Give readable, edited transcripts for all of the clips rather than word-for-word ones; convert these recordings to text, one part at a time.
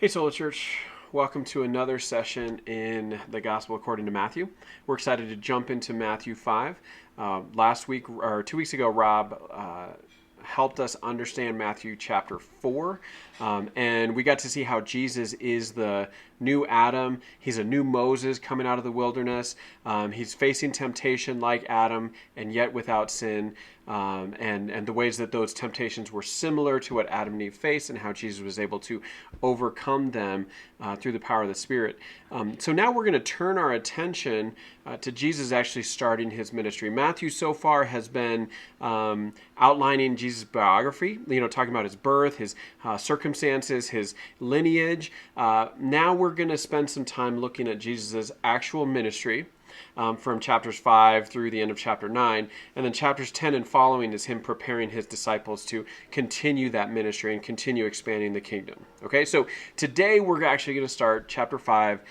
Hey, Solar Church. Welcome to another session in the Gospel according to Matthew. We're excited to jump into Matthew 5. Last week, or 2 weeks ago, Rob helped us understand Matthew chapter 4. And we got to see how Jesus is the new Adam. He's a new Moses coming out of the wilderness. He's facing temptation like Adam and yet without sin. And the ways that those temptations were similar to what Adam and Eve faced and how Jesus was able to overcome them through the power of the Spirit. So now we're going to turn our attention to Jesus actually starting his ministry. Matthew so far has been outlining Jesus' biography, talking about his birth, his circumstances, his lineage. Now we're going to spend some time looking at Jesus' actual ministry. From chapters 5 through the end of chapter 9. And then chapters 10 and following is him preparing his disciples to continue that ministry and continue expanding the kingdom. Okay, so today we're actually going to start chapter 5,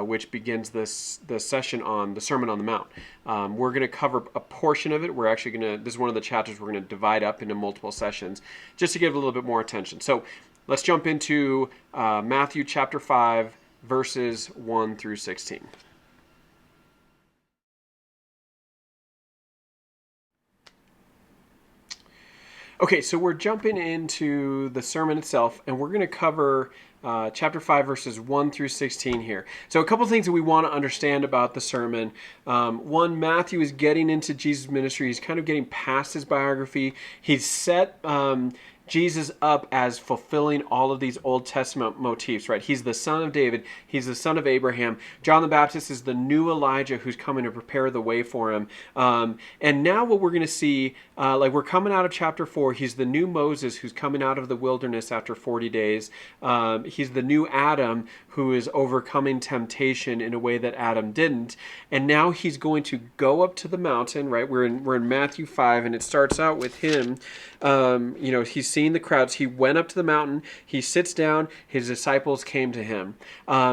which begins the session on the Sermon on the Mount. We're going to cover a portion of it. We're actually going to, this is one of the chapters we're going to divide up into multiple sessions just to give a little bit more attention. So let's jump into Matthew chapter 5, verses 1 through 16. Okay, so we're jumping into the sermon itself, and we're going to cover chapter 5, verses 1 through 16 here. So a couple things that we want to understand about the sermon. One, Matthew is getting into Jesus' ministry. He's kind of getting past his biography. He's set Jesus up as fulfilling all of these Old Testament motifs, right? He's the son of David. He's the son of Abraham. John the Baptist is the new Elijah who's coming to prepare the way for him. And now what we're going to see, we're coming out of chapter 4. He's the new Moses who's coming out of the wilderness after 40 days. He's the new Adam who is overcoming temptation in a way that Adam didn't. And now he's going to go up to the mountain, right? We're in Matthew 5, and it starts out with him. He's seeing the crowds. He went up to the mountain. He sits down. His disciples came to him.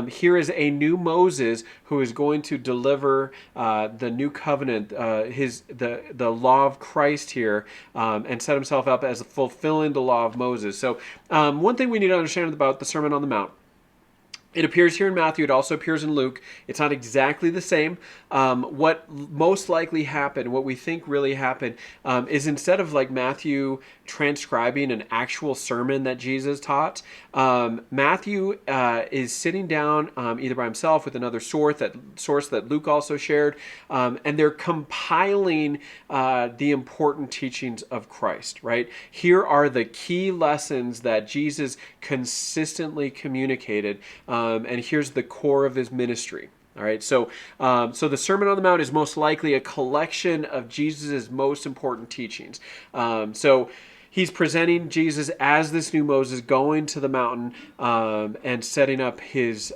Here is a new Moses who is going to deliver the new covenant, the law of Christ here, and set himself up as fulfilling the law of Moses. So one thing we need to understand about the Sermon on the Mount. It appears here in Matthew. It also appears in Luke. It's not exactly the same. What most likely happened, what we think really happened, is instead of like Matthew transcribing an actual sermon that Jesus taught, Matthew is sitting down either by himself with another source that Luke also shared, and they're compiling the important teachings of Christ, right? Here are the key lessons that Jesus consistently communicated, and here's the core of his ministry. All right, so the Sermon on the Mount is most likely a collection of Jesus' most important teachings. So he's presenting Jesus as this new Moses going to the mountain and setting up his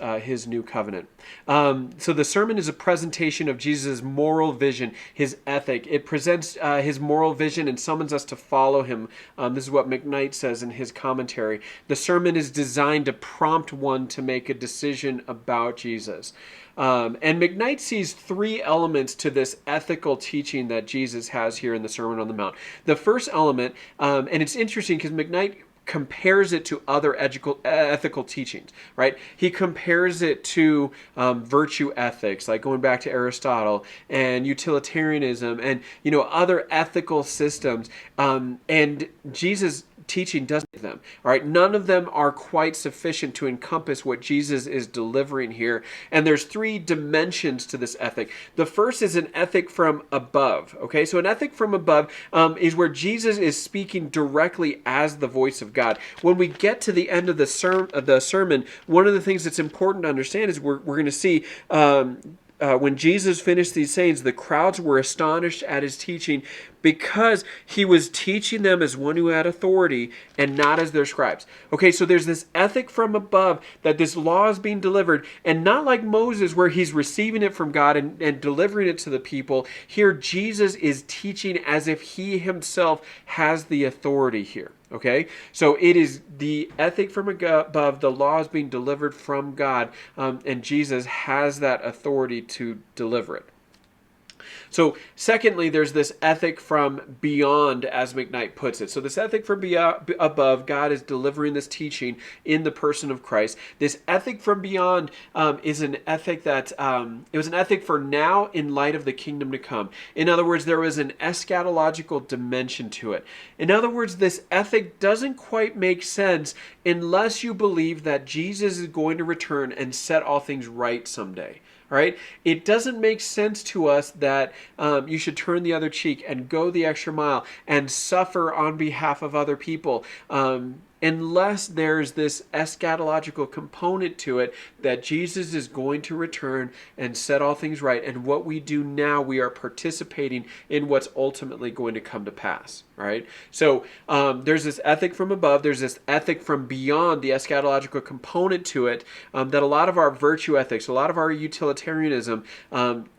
new covenant. So the sermon is a presentation of Jesus' moral vision, his ethic. It presents his moral vision and summons us to follow him. This is what McKnight says in his commentary. The sermon is designed to prompt one to make a decision about Jesus. And McKnight sees three elements to this ethical teaching that Jesus has here in the Sermon on the Mount. The first element, and it's interesting because McKnight compares it to other ethical teachings, right? He compares it to virtue ethics, like going back to Aristotle, and utilitarianism, and other ethical systems. And Jesus' teaching doesn't have them. All right, none of them are quite sufficient to encompass what Jesus is delivering here. And there's three dimensions to this ethic. The first is an ethic from above. Okay, so an ethic from above is where Jesus is speaking directly as the voice of God. When we get to the end of the sermon, one of the things that's important to understand is we're going to see when Jesus finished these sayings, the crowds were astonished at his teaching because he was teaching them as one who had authority and not as their scribes. Okay, so there's this ethic from above that this law is being delivered, and not like Moses where he's receiving it from God and delivering it to the people. Here, Jesus is teaching as if he himself has the authority here. Okay, so it is the ethic from above, the law is being delivered from God, and Jesus has that authority to deliver it. So secondly, there's this ethic from beyond, as McKnight puts it. So this ethic from above, God is delivering this teaching in the person of Christ. This ethic from beyond is an ethic that it was an ethic for now in light of the kingdom to come. In other words, there was an eschatological dimension to it. In other words, this ethic doesn't quite make sense unless you believe that Jesus is going to return and set all things right someday. All right, it doesn't make sense to us that you should turn the other cheek and go the extra mile and suffer on behalf of other people. Unless there's this eschatological component to it that Jesus is going to return and set all things right. And what we do now, we are participating in what's ultimately going to come to pass. Right? So there's this ethic from above. There's this ethic from beyond, the eschatological component to it, that a lot of our virtue ethics, a lot of our utilitarianism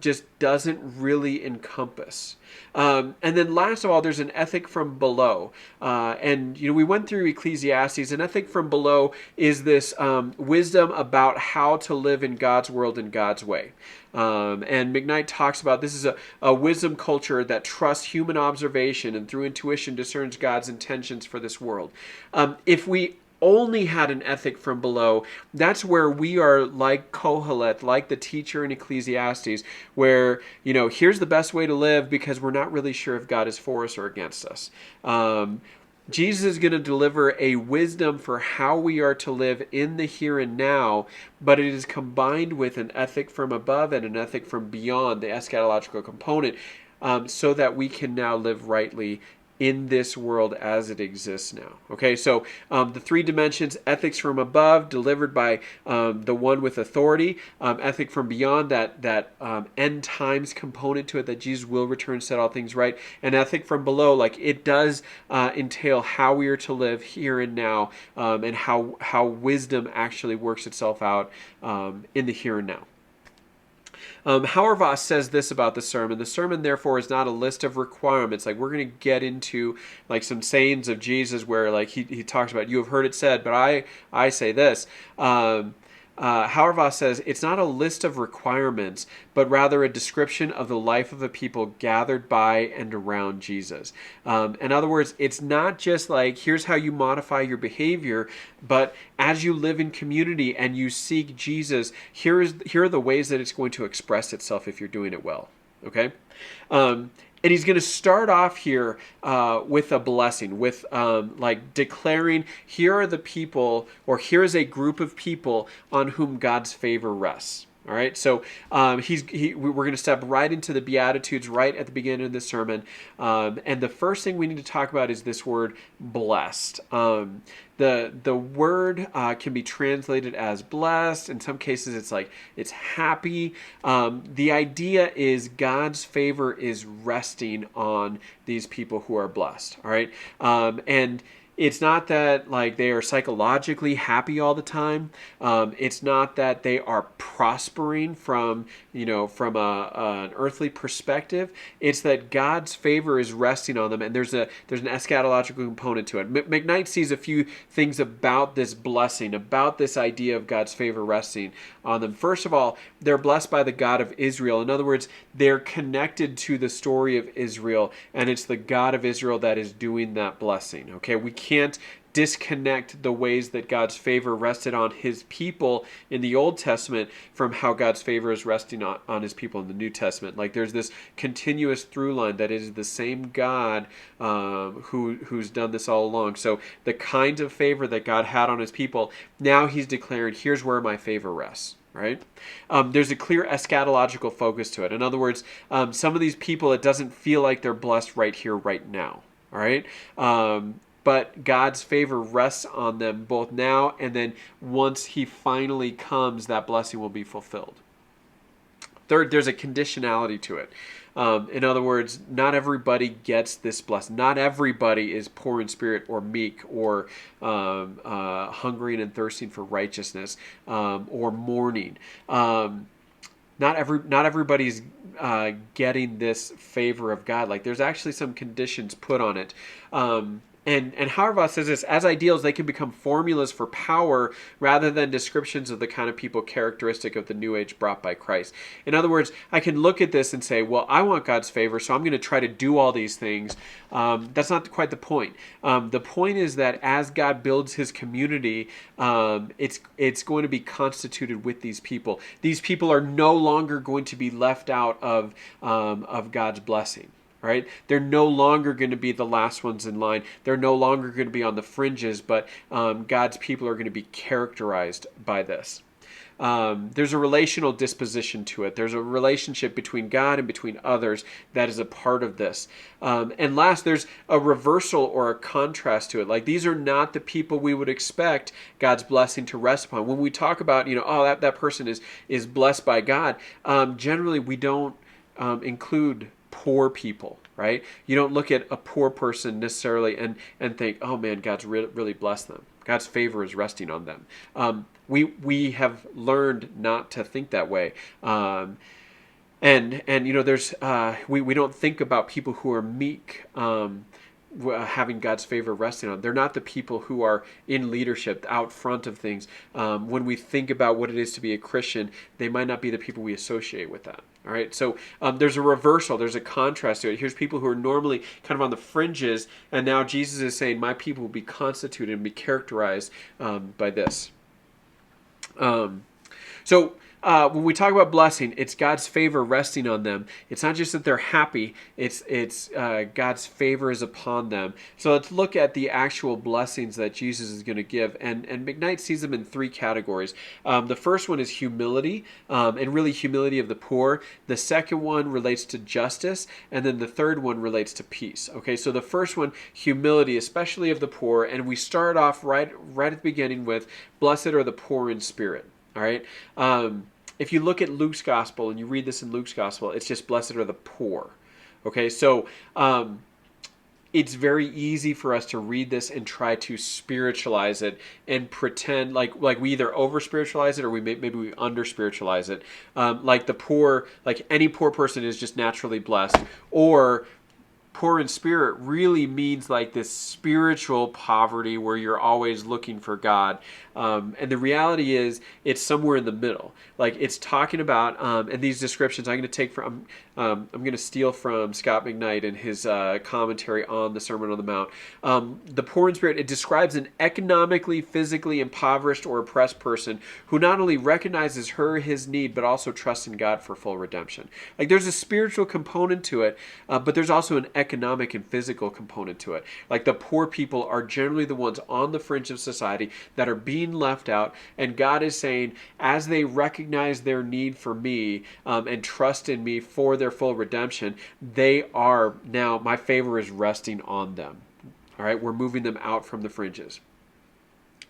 just doesn't really encompass. And then last of all, there's an ethic from below. And we went through Ecclesiastes. An ethic from below is this wisdom about how to live in God's world in God's way. And McKnight talks about this is a wisdom culture that trusts human observation and through intuition discerns God's intentions for this world. If we only had an ethic from below, that's where we are like Kohelet, like the teacher in Ecclesiastes, where, here's the best way to live because we're not really sure if God is for us or against us. Jesus is going to deliver a wisdom for how we are to live in the here and now, but it is combined with an ethic from above and an ethic from beyond, the eschatological component, so that we can now live rightly in this world as it exists now. Okay, so the three dimensions: ethics from above, delivered by the one with authority; ethic from beyond, that end times component to it, that Jesus will return, set all things right; and ethic from below, like it does entail how we are to live here and now, and how wisdom actually works itself out in the here and now. Hauerwas says this about the sermon: the sermon, therefore, is not a list of requirements. Like, we're going to get into like some sayings of Jesus where like he talks about, you have heard it said, but I say this. Hauerwas says it's not a list of requirements, but rather a description of the life of a people gathered by and around Jesus. In other words, it's not just like, here's how you modify your behavior, but as you live in community and you seek Jesus, here are the ways that it's going to express itself if you're doing it well. Okay? And he's going to start off here with a blessing, with like declaring, here are the people, or here is a group of people on whom God's favor rests. All right, so we're going to step right into the Beatitudes right at the beginning of the sermon. And the first thing we need to talk about is this word blessed. The word can be translated as blessed. In some cases, it's happy. The idea is God's favor is resting on these people who are blessed. All right, and it's not that like they are psychologically happy all the time. It's not that they are prospering from an earthly perspective. It's that God's favor is resting on them, and there's an eschatological component to it. McKnight sees a few things about this blessing, about this idea of God's favor resting on them. First of all, they're blessed by the God of Israel. In other words, they're connected to the story of Israel, and it's the God of Israel that is doing that blessing. Okay, we can't disconnect the ways that God's favor rested on his people in the Old Testament from how God's favor is resting on his people in the New Testament. Like, there's this continuous through line that it is the same God who's done this all along. So the kind of favor that God had on his people, now he's declared, here's where my favor rests. Right? There's a clear eschatological focus to it. In other words, some of these people, it doesn't feel like they're blessed right here, right now. All right? But God's favor rests on them both now and then once he finally comes, that blessing will be fulfilled. Third, there's a conditionality to it. In other words, not everybody gets this blessing. Not everybody is poor in spirit or meek or hungering and thirsting for righteousness or mourning. Not everybody's getting this favor of God. Like, there's actually some conditions put on it. And Hauerwas says this: as ideals, they can become formulas for power rather than descriptions of the kind of people characteristic of the new age brought by Christ. In other words, I can look at this and say, well, I want God's favor, so I'm going to try to do all these things. That's not quite the point. The point is that as God builds his community, it's going to be constituted with these people. These people are no longer going to be left out of God's blessing. Right? They're no longer going to be the last ones in line. They're no longer going to be on the fringes, but God's people are going to be characterized by this. There's a relational disposition to it. There's a relationship between God and between others that is a part of this. And last, there's a reversal or a contrast to it. Like, these are not the people we would expect God's blessing to rest upon. When we talk about, that person is blessed by God, generally we don't include poor people, right? You don't look at a poor person necessarily and think, oh man, God's really blessed them. God's favor is resting on them. We have learned not to think that way. There's we don't think about people who are meek having God's favor resting on. They're not the people who are in leadership, out front of things. When we think about what it is to be a Christian, they might not be the people we associate with that. All right, so there's a reversal, there's a contrast to it. Here's people who are normally kind of on the fringes, and now Jesus is saying, my people will be constituted and be characterized by this. When we talk about blessing, it's God's favor resting on them. It's not just that they're happy, it's God's favor is upon them. So let's look at the actual blessings that Jesus is going to give. And McKnight sees them in three categories. The first one is humility, and really humility of the poor. The second one relates to justice, and then the third one relates to peace. Okay, so the first one, humility, especially of the poor, and we start off right at the beginning with, blessed are the poor in spirit. All right. If you look at Luke's gospel and you read this in Luke's gospel, it's just blessed are the poor. Okay, so it's very easy for us to read this and try to spiritualize it and pretend like we either over spiritualize it or maybe we under spiritualize it. Like the poor, like any poor person is just naturally blessed, or poor in spirit really means like this spiritual poverty where you're always looking for God. And the reality is it's somewhere in the middle. Like it's talking about, and these descriptions I'm going to take from, I'm going to steal from Scott McKnight in his commentary on the Sermon on the Mount. The poor in spirit, it describes an economically, physically impoverished or oppressed person who not only recognizes his need, but also trusts in God for full redemption. Like there's a spiritual component to it, but there's also an economic and physical component to it. Like the poor people are generally the ones on the fringe of society that are being left out, and God is saying, as they recognize their need for me and trust in me for their full redemption, they are now, my favor is resting on them. All right, we're moving them out from the fringes.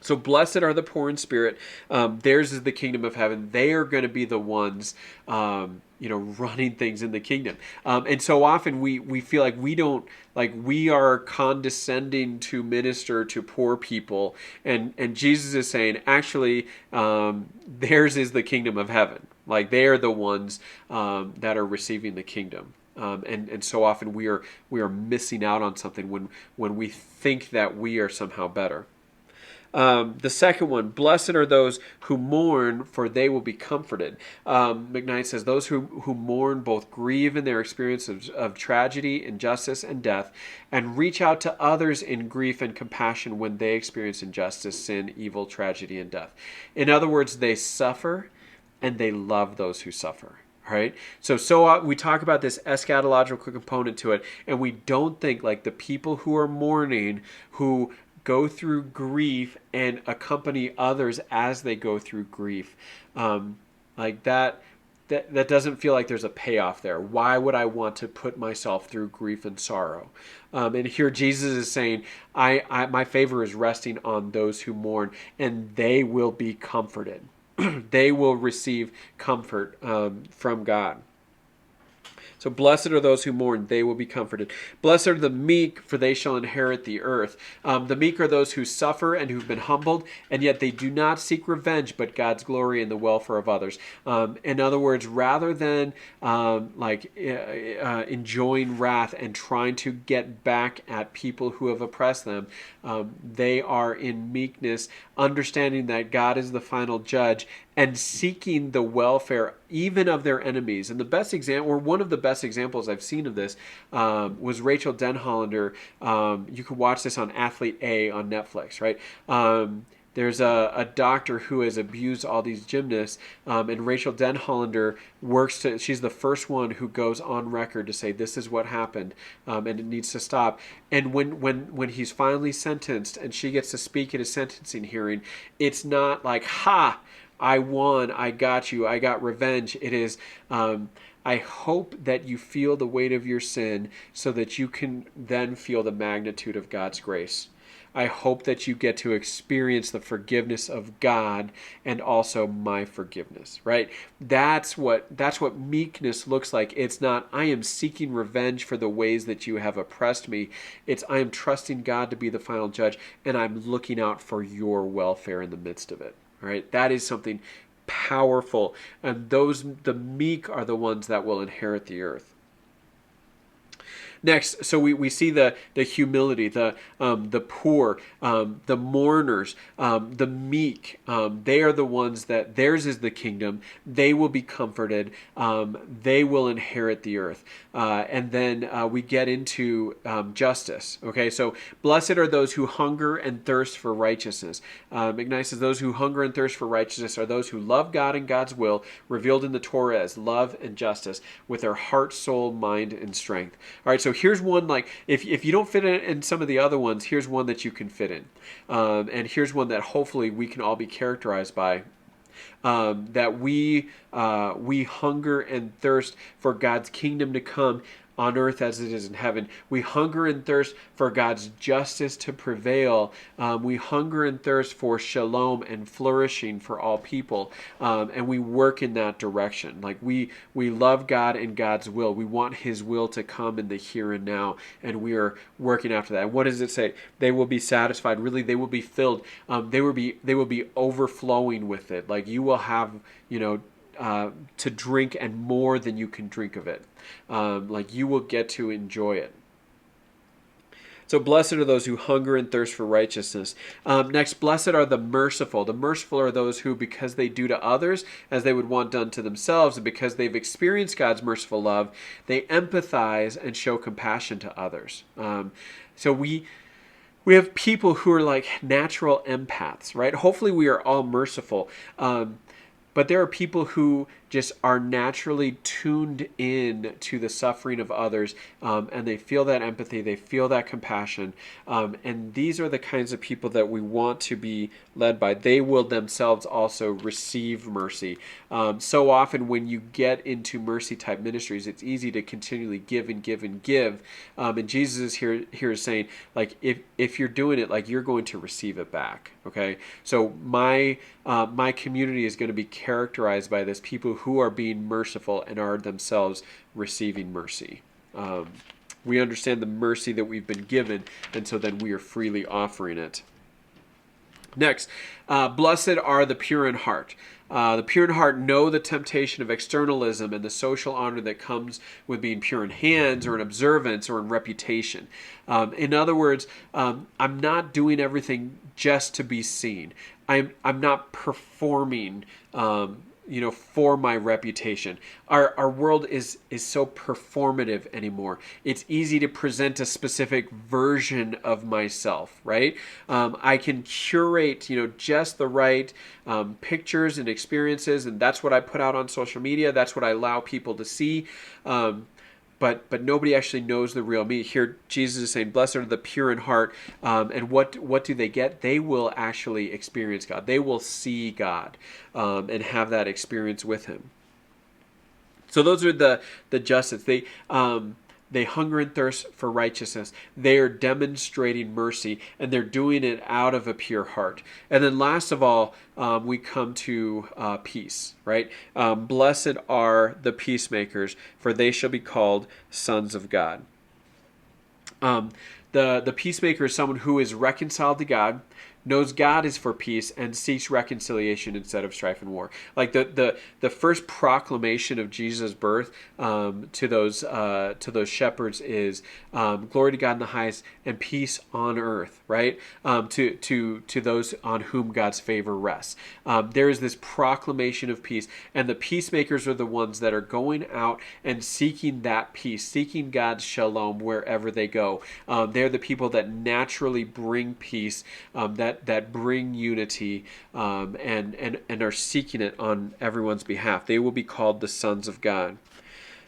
So blessed are the poor in spirit. Theirs is the kingdom of heaven. They are going to be the ones, running things in the kingdom. And so often we feel like we are condescending to minister to poor people. And Jesus is saying, actually, theirs is the kingdom of heaven. Like they are the ones that are receiving the kingdom. And so often we are missing out on something when we think that we are somehow better. The second one, blessed are those who mourn, for they will be comforted. McKnight says, those who mourn both grieve in their experience of tragedy, injustice, and death, and reach out to others in grief and compassion when they experience injustice, sin, evil, tragedy, and death. In other words, they suffer and they love those who suffer. Right? So we talk about this eschatological component to it, and we don't think like the people who are mourning, who go through grief and accompany others as they go through grief. Like that doesn't feel like there's a payoff there. Why would I want to put myself through grief and sorrow? And here Jesus is saying, my favor is resting on those who mourn, and they will be comforted. They will receive comfort from God. So blessed are those who mourn, they will be comforted. Blessed are the meek, for they shall inherit the earth. The meek are those who suffer and who've been humbled, and yet they do not seek revenge, but God's glory and the welfare of others. In other words, rather than enjoying wrath and trying to get back at people who have oppressed them, they are in meekness, understanding that God is the final judge, and seeking the welfare even of their enemies. And the best example, or one of the best examples I've seen of this, was Rachel Denhollander. You can watch this on Athlete A on Netflix, right? There's a doctor who has abused all these gymnasts, and Rachel Denhollander she's the first one who goes on record to say this is what happened, and it needs to stop. And when he's finally sentenced and she gets to speak at his sentencing hearing, it's not like, ha, I won, I got you, I got revenge. It is, I hope that you feel the weight of your sin so that you can then feel the magnitude of God's grace. I hope that you get to experience the forgiveness of God and also my forgiveness, right? That's what meekness looks like. It's not, I am seeking revenge for the ways that you have oppressed me. It's, I am trusting God to be the final judge, and I'm looking out for your welfare in the midst of it. All right, that is something powerful, and the meek are the ones that will inherit the earth. Next, so we see the humility, the poor, the mourners, the meek. They are the ones that theirs is the kingdom. They will be comforted. They will inherit the earth. And then we get into justice. Okay, so blessed are those who hunger and thirst for righteousness. Ignatius says those who hunger and thirst for righteousness are those who love God and God's will, revealed in the Torah as love and justice, with their heart, soul, mind, and strength. All right, so here's one, like, if you don't fit in some of the other ones, here's one that you can fit in. And here's one that hopefully we can all be characterized by. That we hunger and thirst for God's kingdom to come on earth as it is in heaven. We hunger and thirst for God's justice to prevail. We hunger and thirst for shalom and flourishing for all people. And we work in that direction. Like we love God and God's will. We want his will to come in the here and now. And we are working after that. And what does it say? They will be satisfied. Really, they will be filled. They will be overflowing with it. Like you will have, to drink and more than you can drink of it. Like you will get to enjoy it. So blessed are those who hunger and thirst for righteousness. Next, blessed are the merciful. The merciful are those who, because they do to others as they would want done to themselves, and because they've experienced God's merciful love, they empathize and show compassion to others. So we have people who are like natural empaths, right? Hopefully we are all merciful. But there are people who just are naturally tuned in to the suffering of others, and they feel that empathy, they feel that compassion, and these are the kinds of people that we want to be led by. They will themselves also receive mercy. So often when you get into mercy type ministries, it's easy to continually give and give and give, and Jesus is here is saying, like, if you're doing it, like, you're going to receive it back. Okay, so my community is going to be characterized by this: people who are being merciful and are themselves receiving mercy. We understand the mercy that we've been given, and so then we are freely offering it. Next, blessed are the pure in heart. The pure in heart know the temptation of externalism and the social honor that comes with being pure in hands or in observance or in reputation. In other words, I'm not doing everything just to be seen. I'm not performing for my reputation. Our world is so performative anymore. It's easy to present a specific version of myself, right? I can curate, just the right pictures and experiences, and that's what I put out on social media. That's what I allow people to see. But nobody actually knows the real me. Here, Jesus is saying, blessed are the pure in heart. And what do they get? They will actually experience God. They will see God and have that experience with him. So those are the justice. They hunger and thirst for righteousness. They are demonstrating mercy, and they're doing it out of a pure heart. And then last of all, we come to peace, right? Blessed are the peacemakers, for they shall be called sons of God. The peacemaker is someone who is reconciled to God, knows God is for peace, and seeks reconciliation instead of strife and war. Like the first proclamation of Jesus' birth to those shepherds is glory to God in the highest and peace on earth, right? To those on whom God's favor rests. There is this proclamation of peace, and the peacemakers are the ones that are going out and seeking that peace, seeking God's shalom wherever they go. They're the people that naturally bring peace, that bring unity, and are seeking it on everyone's behalf. They will be called the sons of God.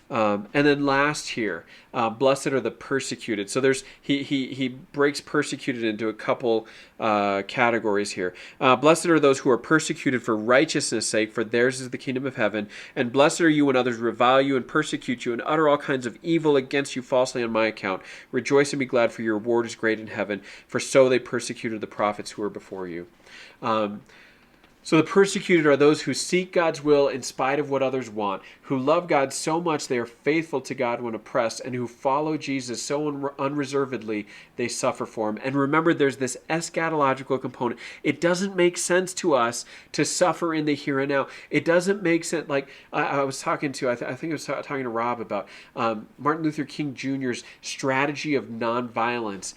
And then last here, blessed are the persecuted. So he breaks persecuted into a couple categories here. Blessed are those who are persecuted for righteousness' sake, for theirs is the kingdom of heaven. And blessed are you when others revile you and persecute you and utter all kinds of evil against you falsely on my account. Rejoice and be glad, for your reward is great in heaven, for so they persecuted the prophets who were before you. So the persecuted are those who seek God's will in spite of what others want, who love God so much they are faithful to God when oppressed, and who follow Jesus so unreservedly they suffer for him. And remember, there's this eschatological component. It doesn't make sense to us to suffer in the here and now. It doesn't make sense. Like I was talking to, I think I was talking to Rob about Martin Luther King Jr.'s strategy of nonviolence.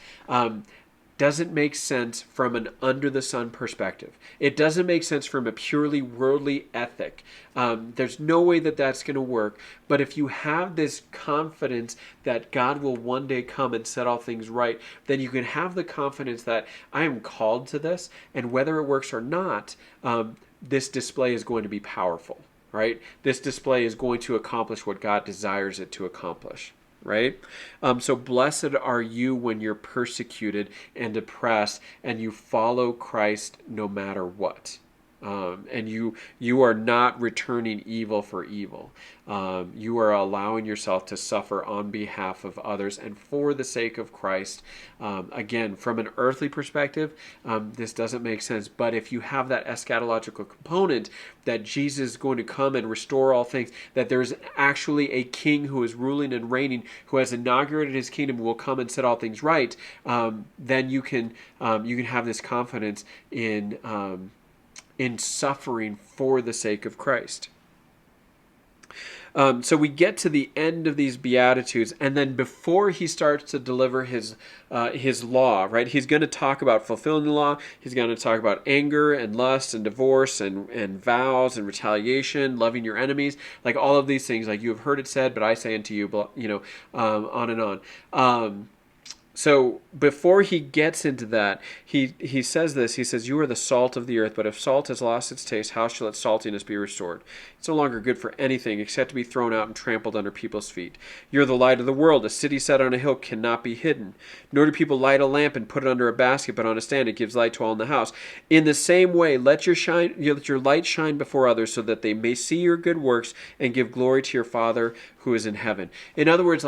Doesn't make sense from an under-the-sun perspective. It doesn't make sense from a purely worldly ethic. There's no way that that's going to work. But if you have this confidence that God will one day come and set all things right, then you can have the confidence that I am called to this, and whether it works or not, this display is going to be powerful, right? This display is going to accomplish what God desires it to accomplish. Right? So blessed are you when you're persecuted and oppressed and you follow Christ no matter what. And you are not returning evil for evil. You are allowing yourself to suffer on behalf of others and for the sake of Christ. Again, from an earthly perspective, this doesn't make sense. But if you have that eschatological component that Jesus is going to come and restore all things, that there's actually a king who is ruling and reigning, who has inaugurated his kingdom, will come and set all things right, then you can have this confidence in suffering for the sake of Christ. So we get to the end of these Beatitudes, and then before he starts to deliver his law, right? He's going to talk about fulfilling the law. He's going to talk about anger and lust and divorce and vows and retaliation, loving your enemies, like all of these things. Like you have heard it said, but I say unto you, on and on. So before he gets into that, he says this. He says, you are the salt of the earth, but if salt has lost its taste, how shall its saltiness be restored? It's no longer good for anything except to be thrown out and trampled under people's feet. You're the light of the world. A city set on a hill cannot be hidden. Nor do people light a lamp and put it under a basket, but on a stand. It gives light to all in the house. In the same way, let your light shine before others so that they may see your good works and give glory to your Father who is in heaven. In other words,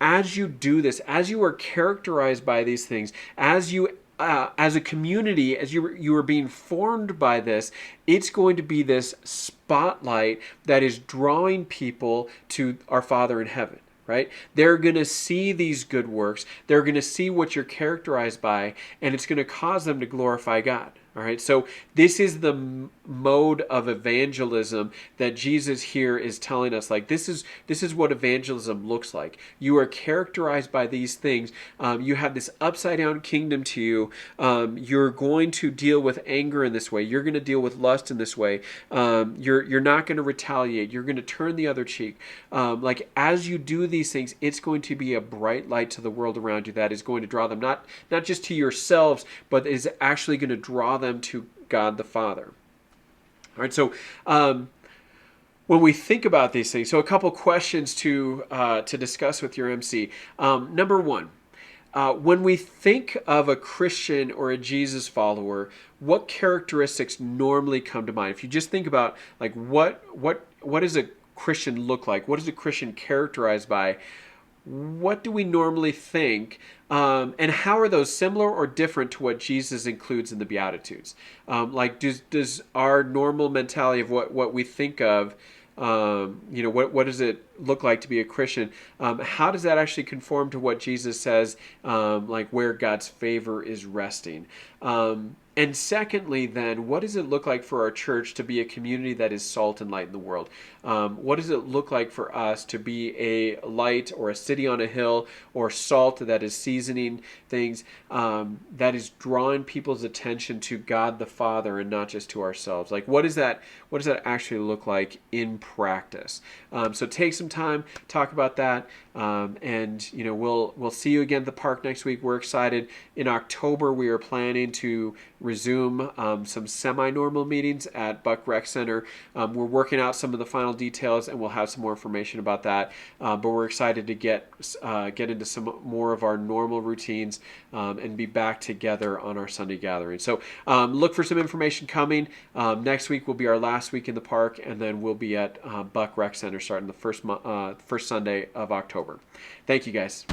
as you do this, as you are characterized by these things, as you, as a community, as you are being formed by this, it's going to be this spotlight that is drawing people to our Father in heaven. Right? They're going to see these good works. They're going to see what you're characterized by, and it's going to cause them to glorify God. All right, so this is the mode of evangelism that Jesus here is telling us. Like this is what evangelism looks like. You are characterized by these things. You have this upside down kingdom to you. You're going to deal with anger in this way. You're going to deal with lust in this way. You're not going to retaliate. You're going to turn the other cheek. As you do these things, it's going to be a bright light to the world around you that is going to draw them not just to yourselves, but is actually going to draw them to God the Father. All right, so when we think about these things, so a couple questions to discuss with your MC. Number one, when we think of a Christian or a Jesus follower, what characteristics normally come to mind? If you just think about what does a Christian look like? What is a Christian characterized by? what do we normally think? And how are those similar or different to what Jesus includes in the Beatitudes? Like, does our normal mentality of what we think of, what does it look like to be a Christian? How does that actually conform to what Jesus says, like where God's favor is resting? And secondly, then, what does it look like for our church to be a community that is salt and light in the world? What does it look like for us to be a light or a city on a hill or salt that is seasoning things, that is drawing people's attention to God the Father and not just to ourselves? Like, what does that actually look like in practice? So take some time, talk about that, and we'll see you again at the park next week. We're excited. In October, we are planning to resume some semi-normal meetings at Buck Rec Center. We're working out some of the final details, and we'll have some more information about that. But we're excited to get into some more of our normal routines, and be back together on our Sunday gathering. So look for some information coming. Next week will be our last week in the park, and then we'll be at Buck Rec Center starting the first Sunday of October. Thank you, guys.